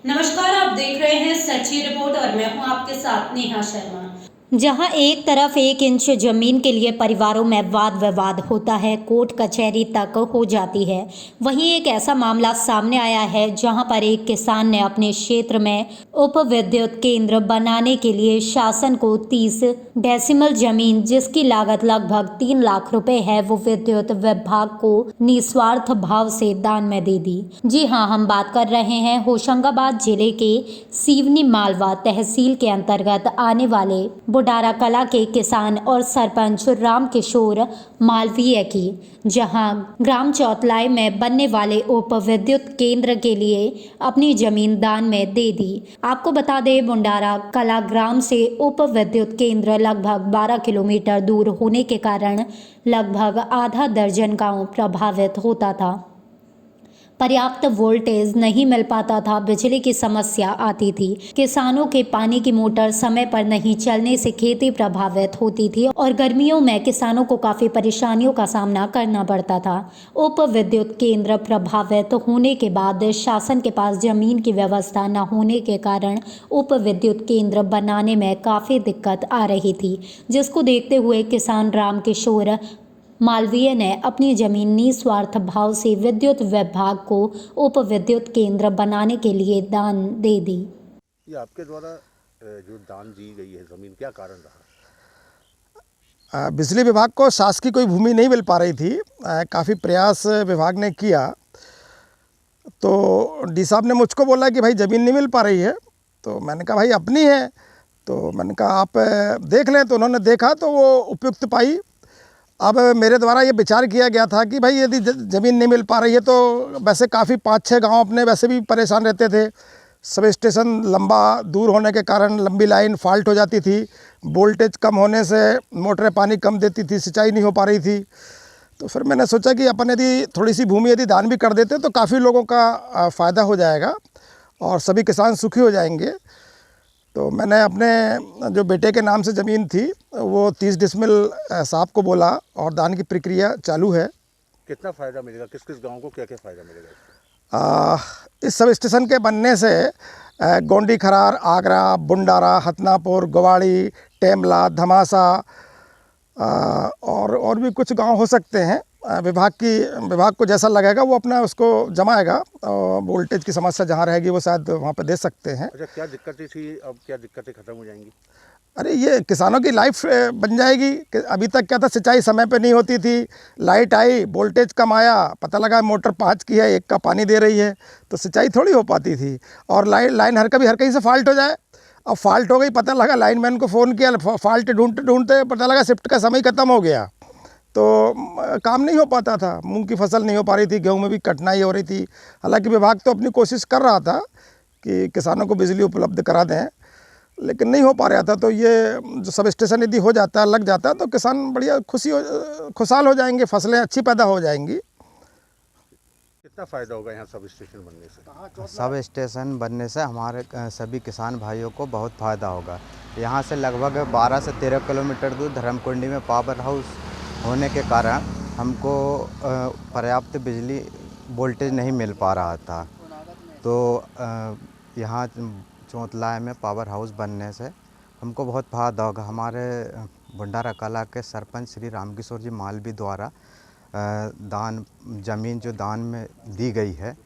नमस्कार, आप देख रहे हैं सच्ची रिपोर्ट और मैं हूं आपके साथ नेहा शर्मा। जहां एक तरफ 1 इंच जमीन के लिए परिवारों में वाद विवाद होता है, कोर्ट कचहरी तक हो जाती है, वहीं एक ऐसा मामला सामने आया है जहां पर एक किसान ने अपने क्षेत्र में उप विद्युत केंद्र बनाने के लिए शासन को 30 डेसिमल जमीन, जिसकी लागत लगभग 3 लाख रुपए है, वो विद्युत विभाग को निस्वार्थ भाव से दान में दे दी। जी हां, हम बात कर रहे हैं होशंगाबाद जिले के सीवनी मालवा तहसील के अंतर्गत आने वाले बुडारा कला के किसान और सरपंच राम किशोर मालवीय की, जहां ग्राम चौतलाई में बनने वाले उप विद्युत केंद्र के लिए अपनी जमीन दान में दे दी। आपको बता दें, बुडारा कला ग्राम से उप विद्युत केंद्र लगभग 12 किलोमीटर दूर होने के कारण लगभग आधा दर्जन गांव प्रभावित होता था। पर्याप्त वोल्टेज नहीं मिल पाता था, बिजली की समस्या आती थी, किसानों के पानी की मोटर समय पर नहीं चलने से खेती प्रभावित होती थी और गर्मियों में किसानों को काफ़ी परेशानियों का सामना करना पड़ता था। उप विद्युत केंद्र प्रभावित होने के बाद शासन के पास जमीन की व्यवस्था न होने के कारण उप विद्युत केंद्र बनाने में काफ़ी दिक्कत आ रही थी, जिसको देखते हुए किसान राम किशोर मालवीय ने अपनी जमीन निस्वार्थ भाव से विद्युत विभाग को उप विद्युत केंद्र बनाने के लिए दान दे दी। ये आपके द्वारा जो दान दी गई है ज़मीन, क्या कारण रहा? बिजली विभाग को शासकीय कोई भूमि नहीं मिल पा रही थी। काफ़ी प्रयास विभाग ने किया, तो डी साहब ने मुझको बोला कि भाई ज़मीन नहीं मिल पा रही है। तो मैंने कहा भाई अपनी है, तो मैंने कहा आप देख लें। तो उन्होंने देखा तो वो उपयुक्त पाई। अब मेरे द्वारा ये विचार किया गया था कि भाई यदि ज़मीन नहीं मिल पा रही है तो वैसे काफ़ी 5-6 गांव अपने वैसे भी परेशान रहते थे। सब स्टेशन लंबा दूर होने के कारण लंबी लाइन फॉल्ट हो जाती थी, वोल्टेज कम होने से मोटरें पानी कम देती थी, सिंचाई नहीं हो पा रही थी। तो फिर मैंने सोचा कि अपन यदि थोड़ी सी भूमि यदि दान भी कर देते तो काफ़ी लोगों का फ़ायदा हो जाएगा और सभी किसान सुखी हो जाएंगे। तो मैंने अपने जो बेटे के नाम से ज़मीन थी वो 30 डिसमिल साहब को बोला और दान की प्रक्रिया चालू है। कितना फ़ायदा मिलेगा, किस किस गांव को क्या क्या फ़ायदा मिलेगा? इस सब स्टेशन के बनने से गोंडी खरार, आगरा, बुंडारा, हथनापुर, गवाड़ी, टेमला, धमासा और भी कुछ गांव हो सकते हैं। विभाग को जैसा लगेगा वो अपना उसको जमाएगा। वोल्टेज की समस्या जहाँ रहेगी वो शायद वहाँ पे दे सकते हैं। अच्छा, क्या दिक्कतें थी, अब क्या दिक्कतें ख़त्म हो जाएंगी? अरे ये किसानों की लाइफ बन जाएगी। अभी तक क्या था, सिंचाई समय पे नहीं होती थी, लाइट आई, वोल्टेज कम आया, पता लगा मोटर 5 की है, 1 का पानी दे रही है, तो सिंचाई थोड़ी हो पाती थी। और लाइन हर कहीं से फॉल्ट हो जाए। अब फॉल्ट हो गई, पता लगा, लाइनमैन को फ़ोन किया, फॉल्ट ढूंढते ढूंढते पता लगा शिफ्ट का समय ख़त्म हो गया, तो काम नहीं हो पाता था। मूंग की फसल नहीं हो पा रही थी, गेहूँ में भी कठिनाई हो रही थी। हालांकि विभाग तो अपनी कोशिश कर रहा था कि किसानों को बिजली उपलब्ध करा दें, लेकिन नहीं हो पा रहा था। तो ये जो सब स्टेशन यदि हो जाता है, लग जाता है, तो किसान बढ़िया खुशहाल हो जाएंगे, फसलें अच्छी पैदा हो जाएंगी। कितना फ़ायदा होगा यहाँ सब स्टेशन बनने से? सब स्टेशन बनने से हमारे सभी किसान भाइयों को बहुत फ़ायदा होगा। यहाँ से लगभग 12 से 13 किलोमीटर दूर धर्मकुंडी में पावर हाउस होने के कारण हमको पर्याप्त बिजली वोल्टेज नहीं मिल पा रहा था। तो यहाँ चौतलाय में पावर हाउस बनने से हमको बहुत फायदा होगा। हमारे बुंडारा कला के सरपंच श्री रामकिशोर जी मालवी द्वारा ज़मीन जो दान में दी गई है,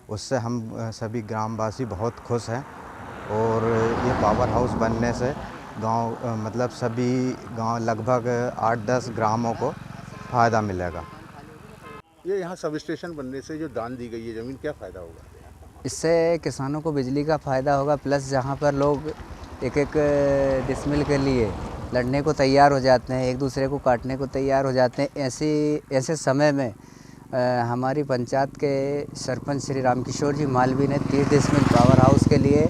उससे हम सभी ग्रामवासी बहुत खुश हैं। और ये पावर हाउस बनने से मतलब सभी गांव लगभग 8-10 ग्रामों को फ़ायदा मिलेगा। ये यहाँ सब स्टेशन बनने से जो दान दी गई है ज़मीन, क्या फ़ायदा होगा? इससे किसानों को बिजली का फ़ायदा होगा, प्लस जहाँ पर लोग एक डिसमिल के लिए लड़ने को तैयार हो जाते हैं, एक दूसरे को काटने को तैयार हो जाते हैं, ऐसे समय में हमारी पंचायत के सरपंच श्री रामकिशोर जी मालवी ने 30 डिसमिल पावर हाउस के लिए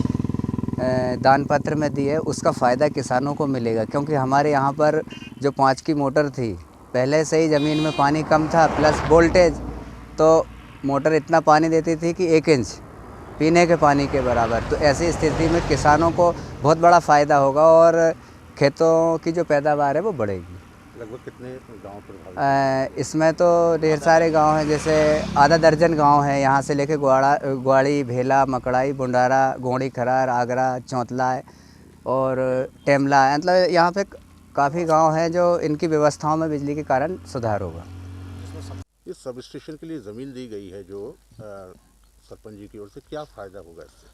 दान पत्र में दी है। उसका फ़ायदा किसानों को मिलेगा, क्योंकि हमारे यहाँ पर जो 5 की मोटर थी, पहले से ही ज़मीन में पानी कम था, प्लस वोल्टेज, तो मोटर इतना पानी देती थी कि 1 इंच पीने के पानी के बराबर। तो ऐसी स्थिति में किसानों को बहुत बड़ा फ़ायदा होगा और खेतों की जो पैदावार है वो बढ़ेगी। लगभग कितने गांव प्रभावित? इसमें तो ढेर सारे गांव हैं, जैसे आधा दर्जन गांव है। यहाँ से लेके ग्वाड़ी, भेला, मकड़ाई, बुंडारा, गोंडी, खरार, आगरा, चौंतला और टेमला, मतलब यहाँ पे काफ़ी गांव हैं जो इनकी व्यवस्थाओं में बिजली के कारण सुधार होगा। इस सब स्टेशन के लिए ज़मीन दी गई है जो सरपंच जी की ओर से, क्या फ़ायदा होगा इससे?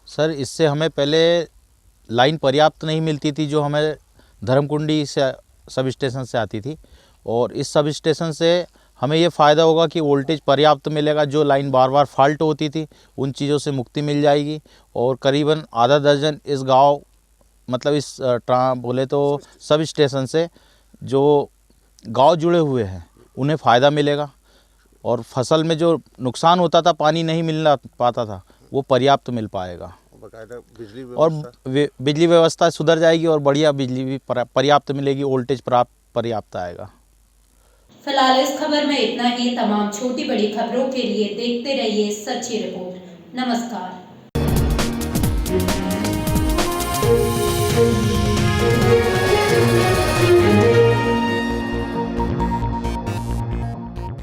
सर, इससे हमें पहले लाइन पर्याप्त नहीं मिलती थी जो हमें धर्मकुंडी से सब स्टेशन से आती थी, और इस सब स्टेशन से हमें ये फ़ायदा होगा कि वोल्टेज पर्याप्त मिलेगा। जो लाइन बार बार फॉल्ट होती थी उन चीज़ों से मुक्ति मिल जाएगी, और करीबन आधा दर्जन इस गांव, मतलब इस बोले तो सब स्टेशन से जो गांव जुड़े हुए हैं उन्हें फ़ायदा मिलेगा, और फसल में जो नुकसान होता था, पानी नहीं मिलना पाता था, वो पर्याप्त मिल पाएगा, बाकायदा बिजली और व्यवस्था, बिजली व्यवस्था सुधर जाएगी और बढ़िया बिजली भी पर्याप्त मिलेगी, वोल्टेज पर्याप्त आएगा। फिलहाल इस खबर में इतना ही। तमाम छोटी बड़ी खबरों के लिए देखते रहिए सच्ची रिपोर्ट। नमस्कार।